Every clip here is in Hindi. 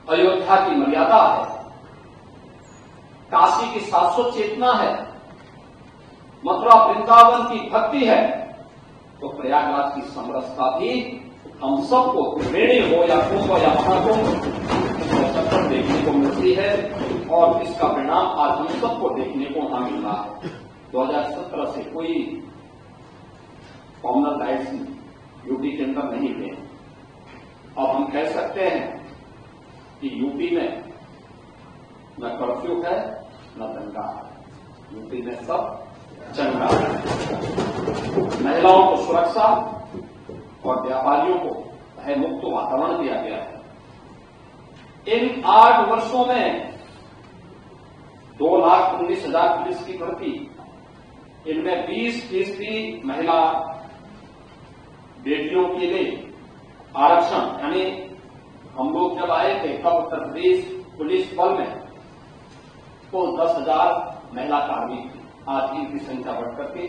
अयोध्या की मर्यादा है, काशी की शाश्वत चेतना है, मथुरा वृंदावन की भक्ति है, तो प्रयागराज की समरसता भी हम सबको त्रिवेणी हो या कुंभ या महाकुंभ चक्कर देखने को मिलती है और इसका परिणाम आज हम सबको देखने को वहां मिल रहा है। 2017 से कोई कॉमनल राइट्स यूपी के अंदर नहीं थे। अब हम कह सकते हैं कि यूपी में न कर्फ्यू है न दंगा है, यूपी में सब चंगा है। महिलाओं को सुरक्षा और व्यापारियों को भय मुक्त वातावरण दिया गया है। इन 8 वर्षों में 2,19,000 पुलिस की भर्ती, इनमें 20% महिला बेटियों के लिए आरक्षण, यानी हम लोग जब आए थे तब उत्तर प्रदेश पुलिस बल में तो 10,000 महिला कार्मिक थे। आज इनकी संख्या बढ़कर के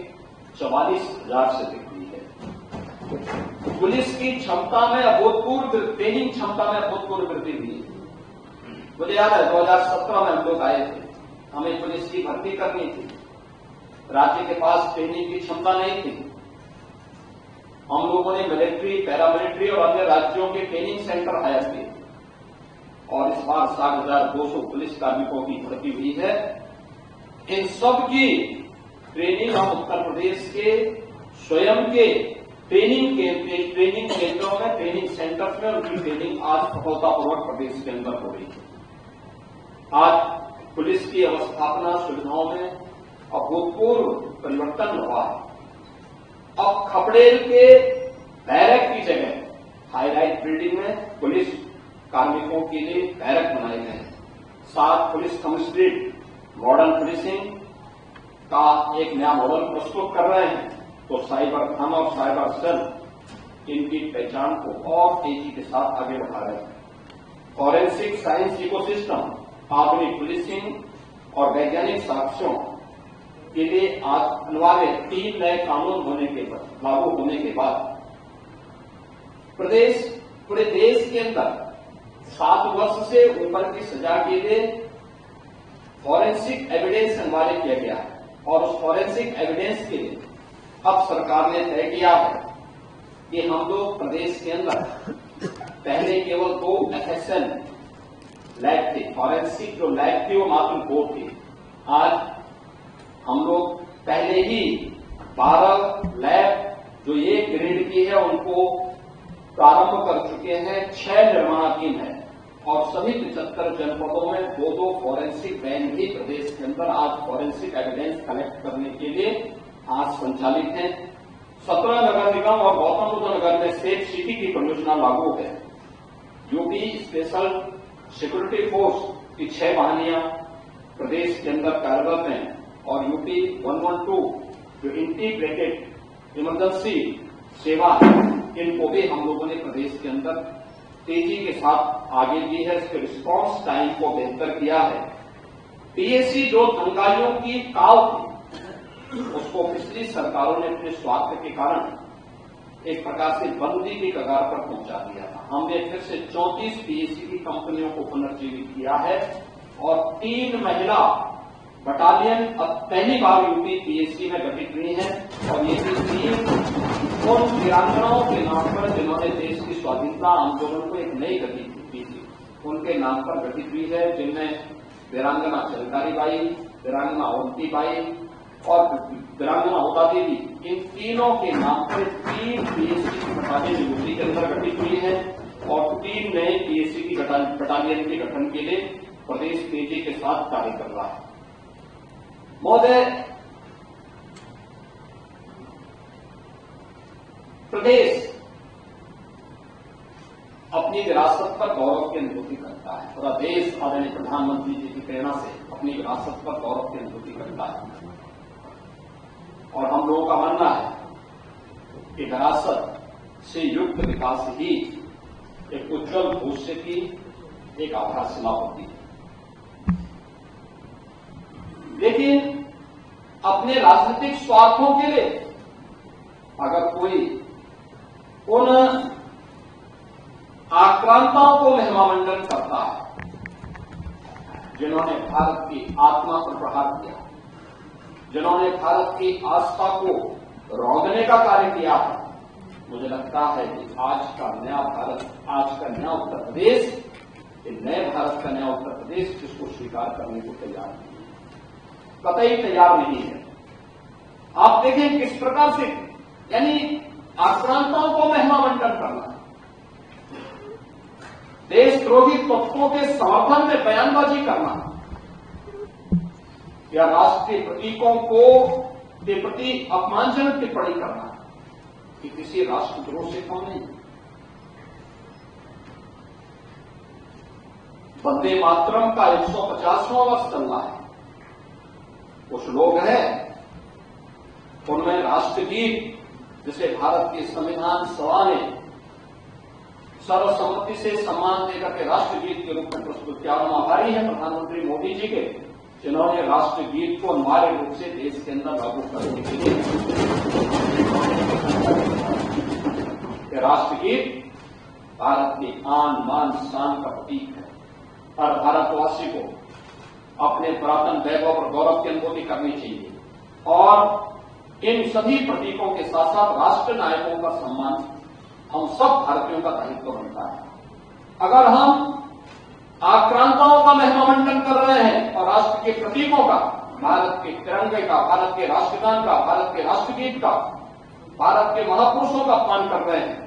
44,000 से अधिक हुई है। पुलिस की क्षमता में अभूतपूर्व, ट्रेनिंग क्षमता में अभूतपूर्व वृद्धि हुई है। मुझे याद है 2017 में हम लोग आए थे, हमें पुलिस की भर्ती करनी थी, राज्य के पास ट्रेनिंग की क्षमता नहीं थी। हम लोगों ने मिलिट्री, पैरामिलिट्री और अन्य राज्यों के ट्रेनिंग सेंटर हायर किए और इस बार 7,200 पुलिस कार्मिकों की भर्ती हुई है। इन सब की ट्रेनिंग हम उत्तर प्रदेश के स्वयं के ट्रेनिंग केंद्रों में, ट्रेनिंग सेंटर्स में उनकी ट्रेनिंग आज सफलतापूर्वक प्रदेश के अंदर हो रही है। आज पुलिस की अवस्थापना सुविधाओं में अभूतपूर्व परिवर्तन हुआ है। अब खपड़ेल के बैरक की जगह हाईराइज बिल्डिंग में पुलिस कार्मिकों के लिए बैरक बनाए गए हैं। 7 पुलिस कमिश्नरेट मॉडर्न पुलिसिंग का एक नया मॉडल प्रस्तुत कर रहे हैं। तो साइबर थाना और साइबर सेल इनकी पहचान को और तेजी के साथ आगे बढ़ा रहे हैं। फॉरेंसिक साइंस इकोसिस्टम, आधुनिक पुलिसिंग और वैज्ञानिक साक्ष्यों के लिए आज अनिवार्य 3 नए कानून लागू होने के बाद पूरे देश के अंदर 7 वर्ष से ऊपर की सजा के लिए फॉरेंसिक एविडेंस अनिवार्य किया गया है और उस फॉरेंसिक एविडेंस के लिए अब सरकार ने तय किया है कि हम लोग प्रदेश के अंदर पहले केवल 2 FSL लैब थे, फॉरेंसिक जो लैब थी वो मात्र 2 थी। आज हम लोग पहले ही 12 लैब जो 1 ग्रेड की है उनको प्रारंभ कर चुके हैं, 6 निर्माणाधीन है और सभी 75 जनपदों में 2-2 फॉरेंसिक वैन भी प्रदेश के अंदर आज फॉरेंसिक एविडेंस कलेक्ट करने के लिए आज संचालित हैं। 17 नगर निगम और गौतम बुद्ध नगर में सेफ सिटी की परियोजना लागू है। यूपी स्पेशल सिक्योरिटी फोर्स की 6 वाहिनियां प्रदेश के अंदर कार्यरत हैं और यूपी 112 जो इंटीग्रेटेड इमरजेंसी सेवा है, इनको भी हम लोगों ने प्रदेश के अंदर तेजी के साथ आगे दी है। इसके रिस्पांस टाइम को बेहतर किया है। पीएसी जो दंगाइयों की काव थी उसको पिछली सरकारों ने अपने स्वार्थ के कारण एक प्रकार से बंदी की कगार पर पहुंचा दिया था। हमने फिर से 34 पीएसी की कंपनियों को पुनर्जीवित किया है और 3 महिला बटालियन अब पहली बार यूपी पीएसी में गठित हुई है और ये भी 3 उन वीरांगनाओं के नाम पर जिन्होंने देश की स्वाधीनता आंदोलन को एक नई गति दी थी, उनके नाम पर गठित हुई है, जिनमें वीरांगना चलकारी बाई, वीरांगना अवंती बाई और वीरांगना होता देवी, इन तीनों के नाम पर 3 पीएसी की बटालियन यूपी के अंदर गठित हुई है और 3 नए पीएसी की बटालियन के गठन के लिए प्रदेश तेजी के साथ कार्य कर रहा है। महोदय, प्रदेश अपनी विरासत पर गौरव की अनुभूति करता है। पूरा देश आदरणीय प्रधानमंत्री जी की प्रेरणा से अपनी विरासत पर गौरव की अनुभूति करता है और हम लोगों का मानना है कि विरासत से युक्त विकास ही एक उज्जवल भविष्य की एक आधारशिला होती है। लेकिन अपने राजनीतिक स्वार्थों के लिए अगर कोई उन आक्रांताओं को महिमामंडन करता है, जिन्होंने भारत की आत्मा पर प्रहार किया, जिन्होंने भारत की आस्था को रौंदने का कार्य किया है। मुझे लगता है कि आज का नया भारत, आज का नया उत्तर प्रदेश, ये नए भारत का नया उत्तर प्रदेश जिसको स्वीकार करने को तैयार नहीं है, कतई तैयार नहीं है। आप देखें किस प्रकार से, यानी आक्रांताओं को महिमामंडन करना, देशद्रोही तत्वों के समर्थन में बयानबाजी करना या राष्ट्रीय प्रतीकों को के प्रति अपमानजनक टिप्पणी करना, कि किसी राष्ट्रद्रोह से कम नहीं। वंदे मातरम का 150वां वर्ष चल रहा है। कुछ लोग हैं, उनमें राष्ट्रगीत, जिसे भारत की संविधान सभा ने सर्वसम्मति से सम्मान देकर के राष्ट्रगीत के रूप में प्रस्तुत किया। हम आभारी हैं प्रधानमंत्री मोदी जी के, जिन्होंने राष्ट्रगीत को अनिवार्य रूप से देश के अंदर लागू करने के लिए, राष्ट्रगीत भारत की आन बान शान का प्रतीक है और भारतवासी को अपने पुरातन वैभव और गौरव की अनुभूति करनी चाहिए और इन सभी प्रतीकों के साथ साथ राष्ट्र नायकों का सम्मान हम सब भारतीयों का दायित्व बनता है। अगर हम आक्रांताओं का महिमामंडन कर रहे हैं और राष्ट्र के प्रतीकों का, भारत के तिरंगे का, भारत के राष्ट्रगान का, भारत के राष्ट्रगीत का, भारत के महापुरुषों का अपमान कर रहे हैं,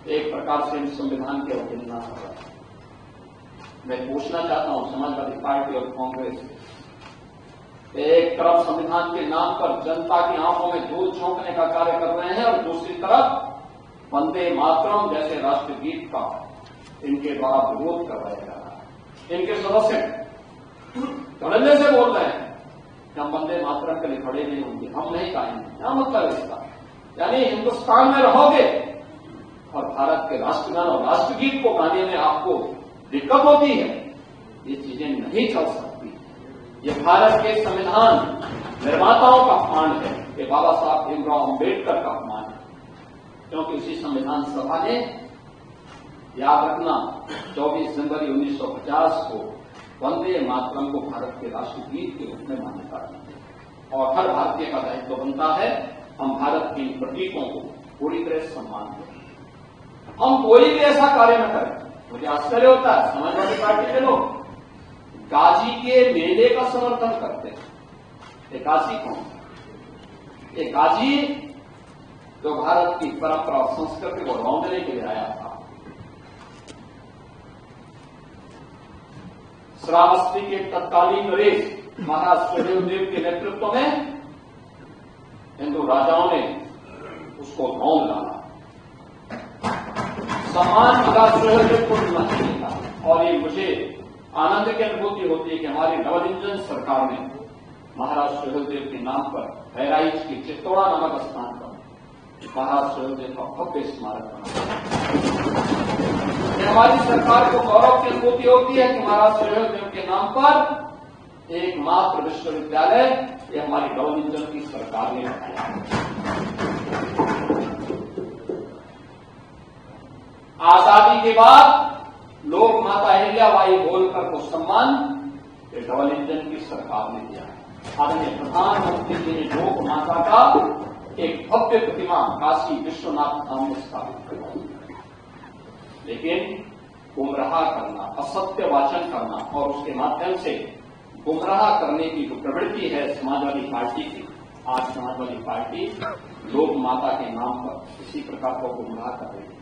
एक प्रकार से हम संविधान की अवहेलना कर रहे हैं। मैं पूछना चाहता हूं समाजवादी पार्टी और कांग्रेस, एक तरफ संविधान के नाम पर जनता की आंखों में धूल झोंकने का कार्य कर रहे हैं और दूसरी तरफ वंदे मातरम जैसे राष्ट्रगीत का इनके द्वारा विरोध कर रहे हैं। इनके सदस्य धड़ल्ले से बोल रहे हैं कि हम वंदे मातरम के लिए खड़े नहीं होंगे, हम नहीं गाएंगे। क्या मतलब इसका? यानी हिंदुस्तान में रहोगे और भारत के राष्ट्रगान और राष्ट्रगीत को गाने में आपको दिक्कत होती है, ये चीजें नहीं चल सकती। ये भारत के संविधान निर्माताओं का अपमान है, ये बाबा साहब भीमराव अम्बेडकर का अपमान है, क्योंकि उसी संविधान सभा ने, याद रखना, 24 जनवरी 1950 को वंदे मातरम को भारत के राष्ट्रगीत के रूप में मान्यता दी और हर भारतीय का दायित्व बनता है हम भारत के प्रतीकों को पूरी तरह सम्मान दें। हम कोई भी ऐसा कार्य न करें। मुझे आश्चर्य होता है, समाजवादी पार्टी के लोग गाजी के मेले का समर्थन करते हैं। ये गाजी कौन? ये गाजी जो भारत की परंपरा और संस्कृति को रौंदने के लिए आया था। श्रावस्ती के तत्कालीन नरेश महाराज सुहेलदेव के नेतृत्व में हिंदू राजाओं ने उसको रौंद डाला। सम्मान महाराज सुहेलदेव को मिलना चाहिए था और ये मुझे आनंद की अनुभूति होती है कि हमारी डबल इंजन सरकार ने महाराज सुहेलदेव के नाम पर बहराइच की चित्तौड़ा नामक स्थान पर महाराज सुहेलदेव का भव्य स्मारक बना। हमारी सरकार को गौरव की अनुभूति होती है कि महाराज सुहेलदेव के नाम पर एकमात्र विश्वविद्यालय ये हमारी डबल इंजन की सरकार ने बनाया। आजादी के बाद लोक माता अहिल्याबाई होलकर को सम्मान डबल इंजन की सरकार ने दिया है। आदरणीय प्रधानमंत्री जी ने लोक माता का एक भव्य प्रतिमा काशी विश्वनाथ धाम में स्थापित करवाई, लेकिन गुमराह करना, असत्य वाचन करना और उसके माध्यम से गुमराह करने की जो प्रवृत्ति है समाजवादी पार्टी की, आज समाजवादी पार्टी लोक माता के नाम पर इसी प्रकार को गुमराह कर रही है।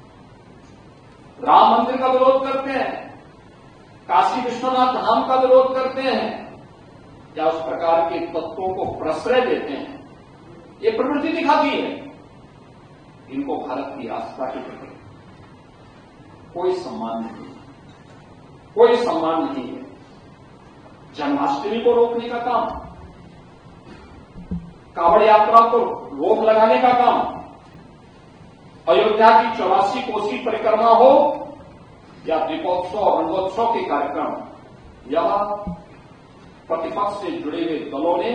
राम मंदिर का विरोध करते हैं, काशी विश्वनाथ धाम का विरोध करते हैं या उस प्रकार के तत्वों को प्रश्रय देते हैं। ये प्रवृत्ति दिखाती है इनको भारत की आस्था के प्रति कोई सम्मान नहीं है, कोई सम्मान नहीं है। जन्माष्टमी को रोकने का काम, कांवड़ यात्रा को रोक लगाने का काम, अयोध्या की 84 कोसी परिक्रमा हो या दीपोत्सव और रंगोत्सव के कार्यक्रम, यह प्रतिपक्ष से जुड़े हुए दलों ने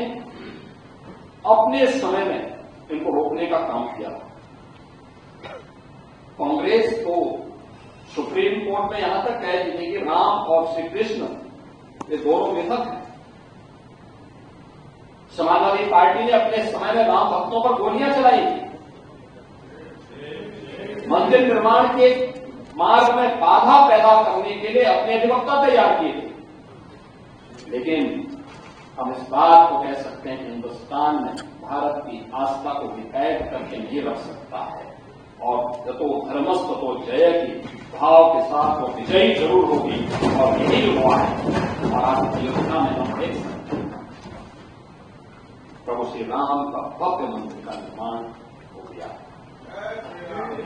अपने समय में इनको रोकने का काम किया। कांग्रेस तो सुप्रीम कोर्ट में यहां तक कह दी कि राम और श्री कृष्ण ये दोनों मिथक हैं। समाजवादी पार्टी ने अपने समय में राम भक्तों पर गोलियां चलाई थी, मंदिर निर्माण के मार्ग में बाधा पैदा करने के लिए अपने अधिवक्ता तैयार किए थे। लेकिन हम इस बात को कह सकते हैं कि हिंदुस्तान में भारत की आस्था को भी कैद करके नहीं रख सकता है और यतो धर्मस्थ तो जय की भाव के साथ वो विजयी जरूर होगी और यही हुआ है। और आज अयोध्या में हम देख सकते हैं प्रभु श्री राम का भव्य मंदिर का निर्माण हो गया।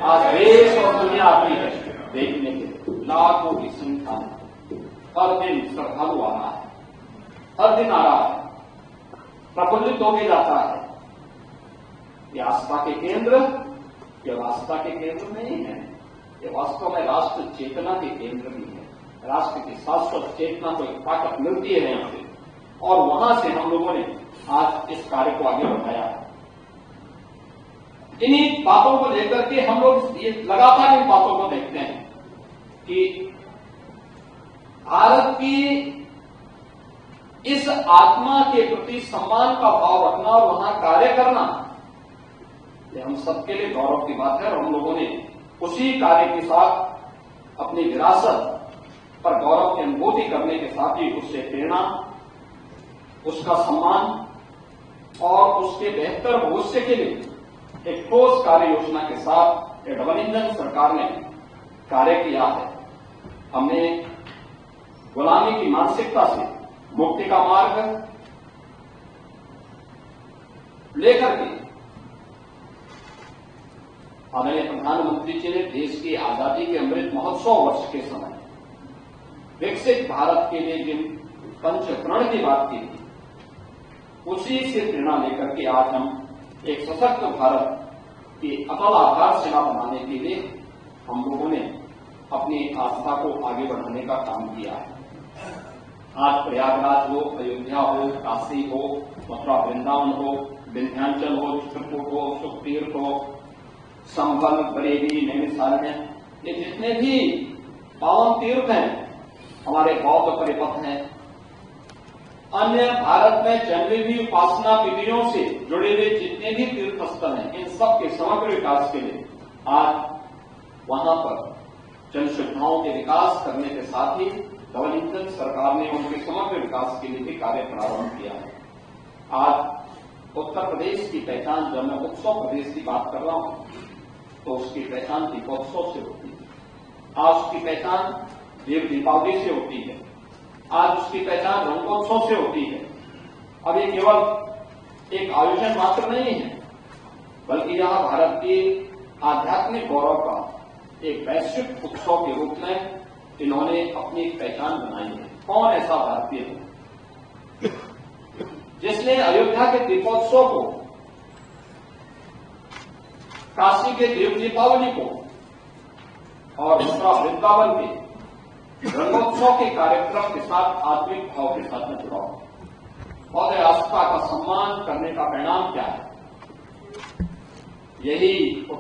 आज देश और दुनिया आती है देखने के लिए, लाखों की संख्या में हर दिन श्रद्धालु आ रहा है, हर दिन आ रहा है, प्रफुल्लित होके जाता है। ये आस्था के केंद्र केवल आस्था के केंद्र नहीं है, ये वास्तव में राष्ट्र चेतना के केंद्र भी है। राष्ट्र की शाश्वत चेतना को एक ताकत मिलती है यहां से, और वहां से हम लोगों ने आज इस कार्य को आगे बढ़ाया है। इन्हीं बातों को लेकर के हम लोग लगातार इन बातों को देखते हैं कि भारत की इस आत्मा के प्रति सम्मान का भाव रखना और वहां कार्य करना, ये हम सबके लिए गौरव की बात है। और हम लोगों ने उसी कार्य के साथ अपनी विरासत पर गौरव की अनुभूति करने के साथ ही उससे प्रेरणा, उसका सम्मान और उसके बेहतर भविष्य के लिए एक ठोस कार्य योजना के साथ डबल इंजन सरकार ने कार्य किया है। हमने गुलामी की मानसिकता से मुक्ति का मार्ग लेकर के आदरणीय प्रधानमंत्री जी ने देश की आजादी के अमृत महोत्सव वर्ष के समय विकसित भारत के लिए जिन पंचप्रण की बात की थी, उसी से प्रेरणा लेकर के आज हम एक सशक्त भारत की अटल आधारशिला बनाने के लिए हम लोगों ने अपनी आस्था को आगे बढ़ाने का काम किया है। आज प्रयागराज हो, अयोध्या हो, काशी हो, मथुरा वृंदावन हो, विंध्याचल हो, चित्रकूट हो, सुखतीर्थ हो, संभल, बरेली, नैमिषारण्य, ये जितने भी पावन तीर्थ हैं, हमारे बौद्ध परिपथ हैं, अन्य भारत में जन्मी हुई उपासना विधियों से जुड़े हुए जितने भी तीर्थ स्थल हैं, इन सब के समग्र विकास के लिए आज वहां पर जन सुविधाओं के विकास करने के साथ ही डबल इंजन सरकार ने उनके समग्र विकास के लिए भी कार्य प्रारंभ किया है। आज उत्तर प्रदेश की पहचान, जब मैं उत्सव प्रदेश की बात कर रहा हूं, तो उसकी पहचान दीपोत्सव से होती है। आज उसकी पहचान देव दीपावली से होती है। आज उसकी पहचान रंगोत्सव से होती है। अब ये केवल एक आयोजन मात्र नहीं है, बल्कि यह भारत के आध्यात्मिक गौरव का एक वैश्विक उत्सव के रूप में इन्होंने अपनी पहचान बनाई है। कौन ऐसा भारतीय है जिसने अयोध्या के दीपोत्सव को, काशी के देव दीपावली को और मथुरा वृंदावन के रंगोत्सव के कार्यक्रम के साथ आत्मिक भाव के साथ में जुड़ा हुआ और आस्था का सम्मान करने का परिणाम क्या है? यही